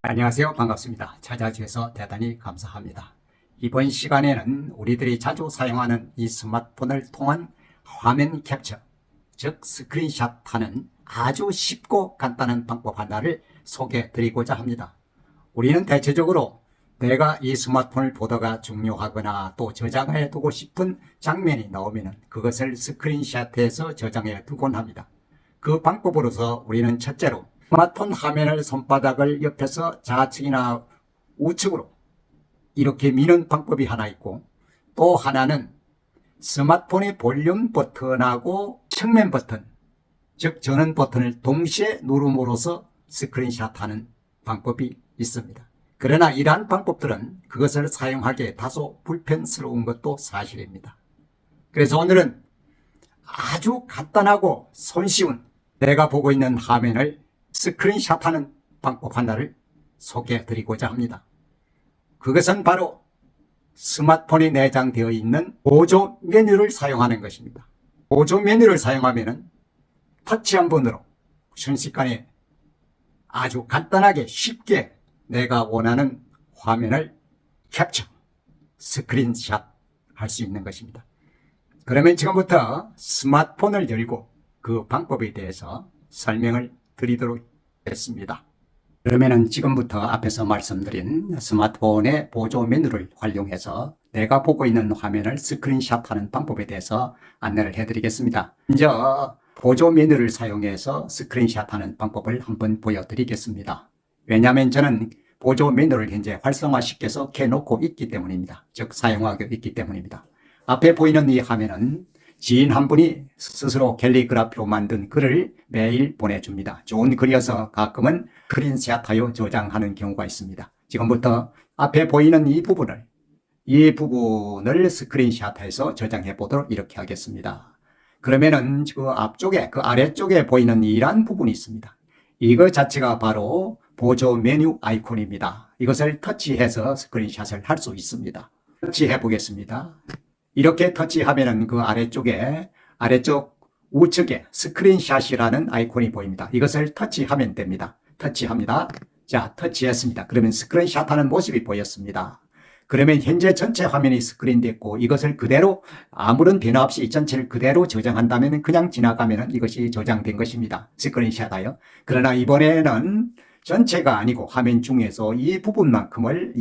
안녕하세요. 반갑습니다. 찾아주셔서 대단히 감사합니다. 이번 시간에는 우리들이 자주 사용하는 이 스마트폰을 통한 화면 캡처, 즉 스크린샷 하는 아주 쉽고 간단한 방법 하나를 소개해 드리고자 합니다. 우리는 대체적으로 내가 이 스마트폰을 보다가 중요하거나 또 저장해 두고 싶은 장면이 나오면 그것을 스크린샷해서 저장해 두곤 합니다. 그 방법으로서 우리는 첫째로 스마트폰 화면을 손바닥을 옆에서 좌측이나 우측으로 이렇게 미는 방법이 하나 있고, 또 하나는 스마트폰의 볼륨 버튼하고 측면 버튼, 즉 전원 버튼을 동시에 누름으로써 스크린샷하는 방법이 있습니다. 그러나 이러한 방법들은 그것을 사용하기에 다소 불편스러운 것도 사실입니다. 그래서 오늘은 아주 간단하고 손쉬운 내가 보고 있는 화면을 스크린샷하는 방법 하나를 소개해 드리고자 합니다. 그것은 바로 스마트폰에 내장되어 있는 보조 메뉴를 사용하는 것입니다. 보조 메뉴를 사용하면 터치 한 번으로 순식간에 아주 간단하게 쉽게 내가 원하는 화면을 캡처, 스크린샷 할 수 있는 것입니다. 그러면 지금부터 스마트폰을 열고 그 방법에 대해서 설명을 드리도록 하겠습니다. 그러면은 지금부터 앞에서 말씀드린 스마트폰의 보조 메뉴를 활용해서 내가 보고 있는 화면을 스크린샷하는 방법에 대해서 안내를 해드리겠습니다. 먼저 보조 메뉴를 사용해서 스크린샷하는 방법을 한번 보여드리겠습니다. 왜냐하면 저는 보조 메뉴를 현재 활성화시켜서 켜놓고 있기 때문입니다. 즉 사용하고 있기 때문입니다. 앞에 보이는 이 화면은 지인 한 분이 스스로 캘리그라피로 만든 글을 매일 보내줍니다. 좋은 글이어서 가끔은 스크린샷하여 저장하는 경우가 있습니다. 지금부터 앞에 보이는 이 부분을 스크린샷해서 저장해 보도록 이렇게 하겠습니다. 그러면은 그 앞쪽에, 그 아래쪽에 보이는 이러한 부분이 있습니다. 이거 자체가 바로 보조 메뉴 아이콘입니다. 이것을 터치해서 스크린샷을 할 수 있습니다. 터치해 보겠습니다. 이렇게 터치하면은 그 아래쪽 우측에 스크린샷이라는 아이콘이 보입니다. 이것을 터치하면 됩니다. 터치합니다. 자, 터치했습니다. 그러면 스크린샷하는 모습이 보였습니다. 그러면 현재 전체 화면이 스크린됐고 이것을 그대로 아무런 변화 없이 이 전체를 그대로 저장한다면 그냥 지나가면 이것이 저장된 것입니다. 스크린샷하여. 그러나 이번에는 전체가 아니고 화면 중에서 이 부분만큼을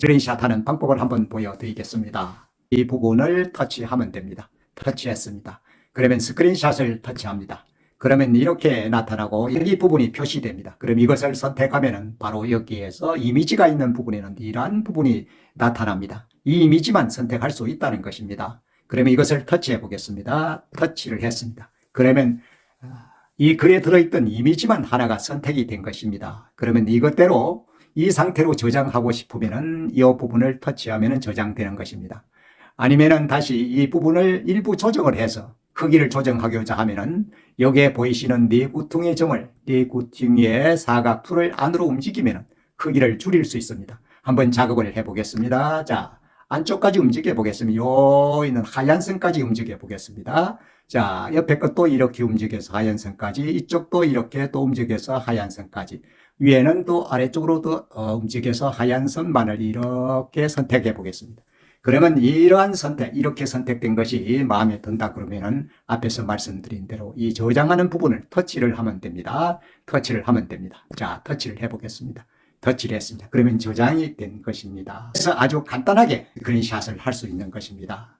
스크린샷하는 방법을 한번 보여드리겠습니다. 이 부분을 터치하면 됩니다. 터치했습니다. 그러면 스크린샷을 터치합니다. 그러면 이렇게 나타나고 여기 부분이 표시됩니다. 그럼 이것을 선택하면 바로 여기에서 이미지가 있는 부분에는 이러한 부분이 나타납니다. 이 이미지만 선택할 수 있다는 것입니다. 그러면 이것을 터치해 보겠습니다. 터치를 했습니다. 그러면 이 글에 들어있던 이미지만 하나가 선택이 된 것입니다. 그러면 이것대로 이 상태로 저장하고 싶으면 이 부분을 터치하면 저장되는 것입니다. 아니면은 다시 이 부분을 일부 조정을 해서 크기를 조정하고자 하면은 여기에 보이시는 네 구퉁의 점을, 네 구퉁의 사각풀을 안으로 움직이면은 크기를 줄일 수 있습니다. 한번 작업을 해 보겠습니다. 자, 안쪽까지 움직여 보겠습니다. 요 있는 하얀 선까지 움직여 보겠습니다. 자, 옆에 것도 이렇게 움직여서 하얀 선까지, 이쪽도 이렇게 또 움직여서 하얀 선까지, 위에는 또 아래쪽으로 또 움직여서 하얀 선만을 이렇게 선택해 보겠습니다. 그러면 이러한 선택, 이렇게 선택된 것이 마음에 든다 그러면은 앞에서 말씀드린 대로 이 저장하는 부분을 터치를 하면 됩니다. 터치를 하면 됩니다. 자, 터치를 해 보겠습니다. 터치를 했습니다. 그러면 저장이 된 것입니다. 그래서 아주 간단하게 스크린샷을 할 수 있는 것입니다.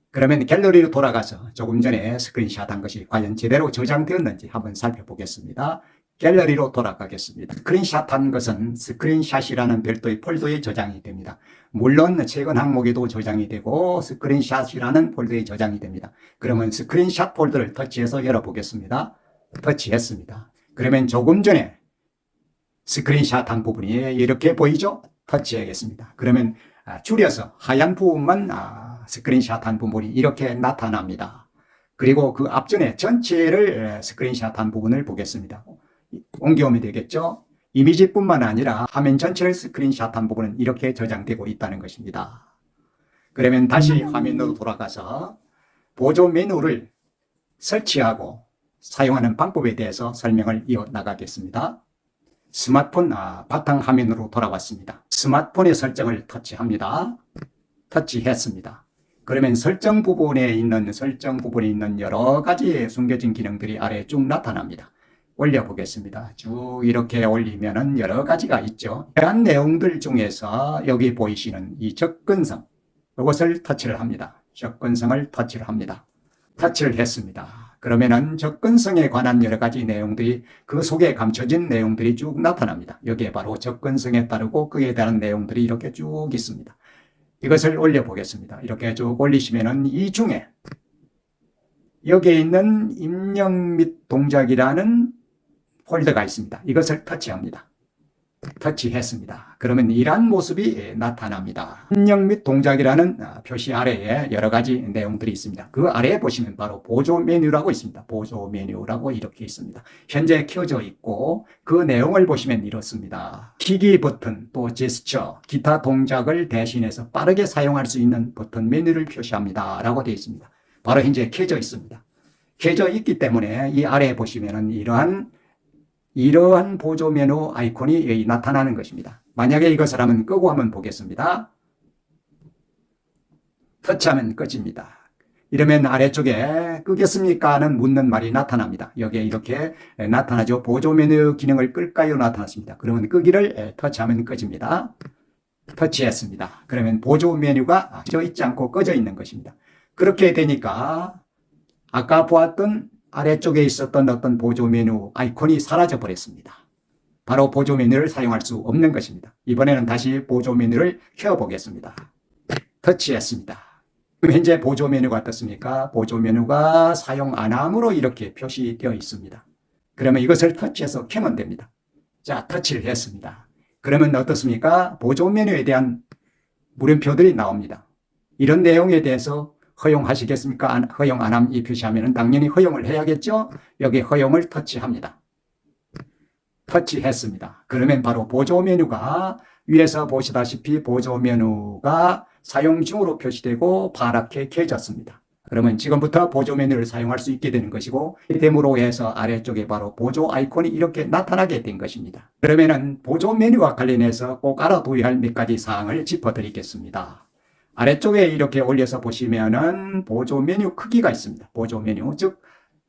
그러면 갤러리로 돌아가서 조금 전에 스크린샷한 것이 과연 제대로 저장되었는지 한번 살펴보겠습니다. 갤러리로 돌아가겠습니다. 스크린샷한 것은 스크린샷이라는 별도의 폴더에 저장이 됩니다. 물론 최근 항목에도 저장이 되고 스크린샷이라는 폴더에 저장이 됩니다. 그러면 스크린샷 폴더를 터치해서 열어보겠습니다. 터치했습니다. 그러면 조금 전에 스크린샷한 부분이 이렇게 보이죠? 터치하겠습니다. 그러면 줄여서 하얀 부분만 스크린샷한 부분이 이렇게 나타납니다. 그리고 그 앞전에 전체를 스크린샷한 부분을 보겠습니다. 옮겨오면 되겠죠? 이미지뿐만 아니라 화면 전체를 스크린샷한 부분은 이렇게 저장되고 있다는 것입니다. 그러면 다시 화면으로 돌아가서 보조 메뉴를 설치하고 사용하는 방법에 대해서 설명을 이어나가겠습니다. 스마트폰 바탕화면으로 돌아왔습니다. 스마트폰의 설정을 터치합니다. 터치했습니다. 그러면 설정 부분에 있는 여러 가지 숨겨진 기능들이 아래에 쭉 나타납니다. 올려보겠습니다. 쭉 이렇게 올리면은 여러 가지가 있죠. 이러한 내용들 중에서 여기 보이시는 이 접근성, 이것을 터치를 합니다. 접근성을 터치를 합니다. 터치를 했습니다. 그러면은 접근성에 관한 여러 가지 내용들이 그 속에 감춰진 내용들이 쭉 나타납니다. 여기에 바로 접근성에 따르고 그에 대한 내용들이 이렇게 쭉 있습니다. 이것을 올려보겠습니다. 이렇게 쭉 올리시면은 이 중에 여기에 있는 입력 및 동작이라는 폴더가 있습니다. 이것을 터치합니다. 터치했습니다. 그러면 이러한 모습이 나타납니다. 입력 및 동작이라는 표시 아래에 여러 가지 내용들이 있습니다. 그 아래에 보시면 바로 보조 메뉴라고 있습니다. 보조 메뉴라고 이렇게 있습니다. 현재 켜져 있고 그 내용을 보시면 이렇습니다. 키기 버튼, 또 제스처, 기타 동작을 대신해서 빠르게 사용할 수 있는 버튼 메뉴를 표시합니다. 라고 되어 있습니다. 바로 현재 켜져 있습니다. 켜져 있기 때문에 이 아래에 보시면은 이러한 보조 메뉴 아이콘이 여기 나타나는 것입니다. 만약에 이것을 끄고 한번 보겠습니다. 터치하면 꺼집니다. 이러면 아래쪽에 끄겠습니까? 하는 묻는 말이 나타납니다. 여기에 이렇게 나타나죠. 보조 메뉴 기능을 끌까요? 나타났습니다. 그러면 끄기를 터치하면 꺼집니다. 터치했습니다. 그러면 보조 메뉴가 켜져 있지 않고 꺼져 있는 것입니다. 그렇게 되니까 아까 보았던 아래쪽에 있었던 어떤 보조 메뉴 아이콘이 사라져 버렸습니다. 바로 보조 메뉴를 사용할 수 없는 것입니다. 이번에는 다시 보조 메뉴를 켜보겠습니다. 터치했습니다. 그럼 현재 보조 메뉴가 어떻습니까? 보조 메뉴가 사용 안 함으로 이렇게 표시되어 있습니다. 그러면 이것을 터치해서 켜면 됩니다. 자, 터치를 했습니다. 그러면 어떻습니까? 보조 메뉴에 대한 물음표들이 나옵니다. 이런 내용에 대해서 허용하시겠습니까? 허용 안 함 이 표시하면 당연히 허용을 해야겠죠? 여기 허용을 터치합니다. 터치했습니다. 그러면 바로 보조 메뉴가 위에서 보시다시피 보조 메뉴가 사용 중으로 표시되고 파랗게 켜졌습니다. 그러면 지금부터 보조 메뉴를 사용할 수 있게 되는 것이고 됨으로 해서 아래쪽에 바로 보조 아이콘이 이렇게 나타나게 된 것입니다. 그러면은 보조 메뉴와 관련해서 꼭 알아둬야 할 몇 가지 사항을 짚어드리겠습니다. 아래쪽에 이렇게 올려서 보시면은 보조 메뉴 크기가 있습니다. 보조 메뉴, 즉,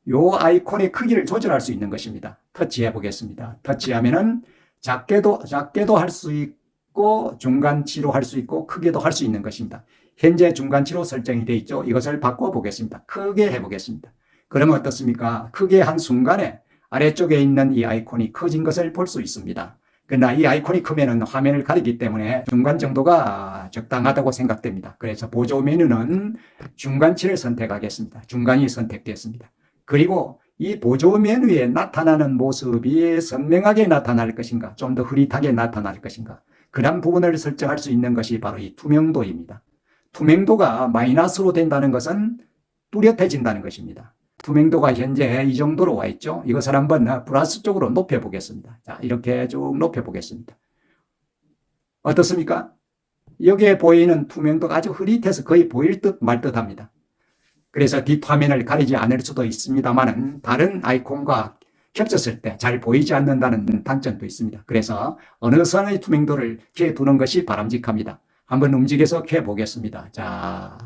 요 아이콘의 크기를 조절할 수 있는 것입니다. 터치해 보겠습니다. 터치하면은 작게도 할 수 있고, 중간치로 할 수 있고, 크게도 할 수 있는 것입니다. 현재 중간치로 설정이 되어 있죠. 이것을 바꿔 보겠습니다. 크게 해 보겠습니다. 그러면 어떻습니까? 크게 한 순간에 아래쪽에 있는 이 아이콘이 커진 것을 볼 수 있습니다. 그러나 이 아이콘이 크면은 화면을 가리기 때문에 중간 정도가 적당하다고 생각됩니다. 그래서 보조 메뉴는 중간치를 선택하겠습니다. 중간이 선택됐습니다. 그리고 이 보조 메뉴에 나타나는 모습이 선명하게 나타날 것인가, 좀 더 흐릿하게 나타날 것인가, 그런 부분을 설정할 수 있는 것이 바로 이 투명도입니다. 투명도가 마이너스로 된다는 것은 뚜렷해진다는 것입니다. 투명도가 현재 이 정도로 와 있죠. 이것을 한번 플러스 쪽으로 높여 보겠습니다. 자, 이렇게 쭉 높여 보겠습니다. 어떻습니까? 여기에 보이는 투명도가 아주 흐릿해서 거의 보일 듯 말 듯 합니다. 그래서 뒷화면을 가리지 않을 수도 있습니다만 다른 아이콘과 겹쳤을 때 잘 보이지 않는다는 단점도 있습니다. 그래서 어느 선의 투명도를 켜두는 것이 바람직합니다. 한번 움직여서 켜보겠습니다. 자,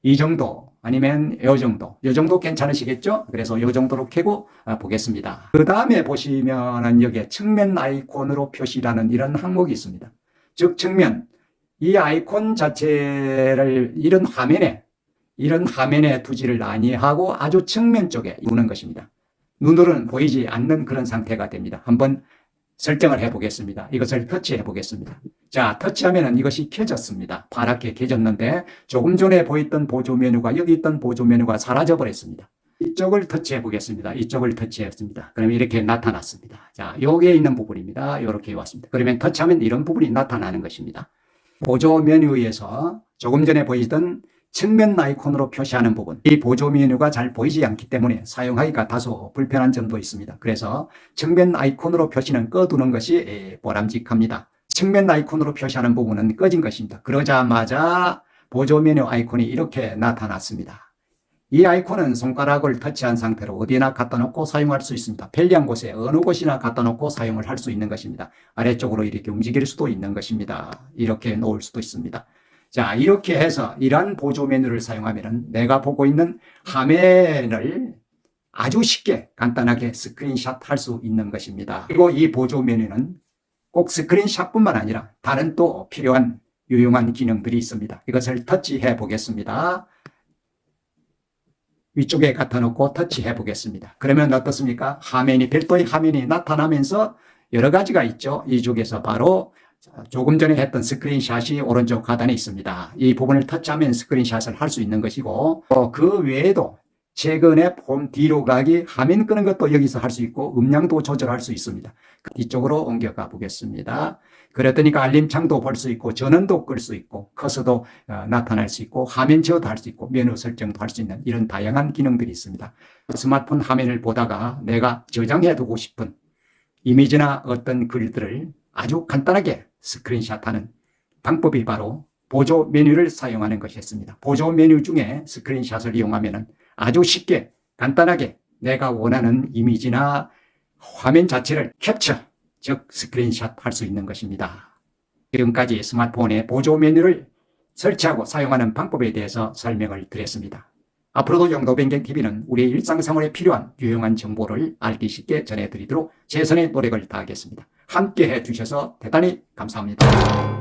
이 정도 아니면 요 정도 괜찮으시겠죠? 그래서 요 정도로 켜고 보겠습니다. 그 다음에 보시면은 여기에 측면 아이콘으로 표시라는 이런 항목이 있습니다. 즉 측면, 이 아이콘 자체를 이런 화면에 두지를 아니하고 아주 측면 쪽에 두는 것입니다. 눈으로는 보이지 않는 그런 상태가 됩니다. 한번 설정을 해 보겠습니다. 이것을 터치해 보겠습니다. 자, 터치하면 이것이 켜졌습니다. 파랗게 켜졌는데 조금 전에 보였던 보조 메뉴가, 여기 있던 보조 메뉴가 사라져 버렸습니다. 이쪽을 터치해 보겠습니다. 이쪽을 터치했습니다. 그러면 이렇게 나타났습니다. 자, 여기에 있는 부분입니다. 이렇게 왔습니다. 그러면 터치하면 이런 부분이 나타나는 것입니다. 보조 메뉴에서 조금 전에 보이던 측면 아이콘으로 표시하는 부분, 이 보조 메뉴가 잘 보이지 않기 때문에 사용하기가 다소 불편한 점도 있습니다. 그래서 측면 아이콘으로 표시는 꺼두는 것이 바람직합니다. 측면 아이콘으로 표시하는 부분은 꺼진 것입니다. 그러자마자 보조 메뉴 아이콘이 이렇게 나타났습니다. 이 아이콘은 손가락을 터치한 상태로 어디나 갖다 놓고 사용할 수 있습니다. 편리한 곳에 어느 곳이나 갖다 놓고 사용을 할 수 있는 것입니다. 아래쪽으로 이렇게 움직일 수도 있는 것입니다. 이렇게 놓을 수도 있습니다. 자, 이렇게 해서 이러한 보조 메뉴를 사용하면 내가 보고 있는 화면을 아주 쉽게 간단하게 스크린샷 할 수 있는 것입니다. 그리고 이 보조 메뉴는 꼭 스크린샷뿐만 아니라 다른 또 필요한 유용한 기능들이 있습니다. 이것을 터치해 보겠습니다. 위쪽에 갖다 놓고 터치해 보겠습니다. 그러면 어떻습니까? 화면이, 별도의 화면이 나타나면서 여러 가지가 있죠. 이쪽에서 바로 조금 전에 했던 스크린샷이 오른쪽 하단에 있습니다. 이 부분을 터치하면 스크린샷을 할 수 있는 것이고, 그 외에도 최근에 폼 뒤로 가기, 화면 끄는 것도 여기서 할 수 있고 음량도 조절할 수 있습니다. 이쪽으로 옮겨가 보겠습니다. 그랬더니 알림창도 볼 수 있고 전원도 끌 수 있고 커서도 나타날 수 있고 화면 제어도 할 수 있고 메뉴 설정도 할 수 있는 이런 다양한 기능들이 있습니다. 스마트폰 화면을 보다가 내가 저장해 두고 싶은 이미지나 어떤 글들을 아주 간단하게 스크린샷하는 방법이 바로 보조 메뉴를 사용하는 것이었습니다. 보조 메뉴 중에 스크린샷을 이용하면 아주 쉽게 간단하게 내가 원하는 이미지나 화면 자체를 캡처, 즉 스크린샷 할 수 있는 것입니다. 지금까지 스마트폰의 보조 메뉴를 설치하고 사용하는 방법에 대해서 설명을 드렸습니다. 앞으로도 영도변경TV는 우리의 일상생활에 필요한 유용한 정보를 알기 쉽게 전해드리도록 최선의 노력을 다하겠습니다. 함께 해주셔서 대단히 감사합니다.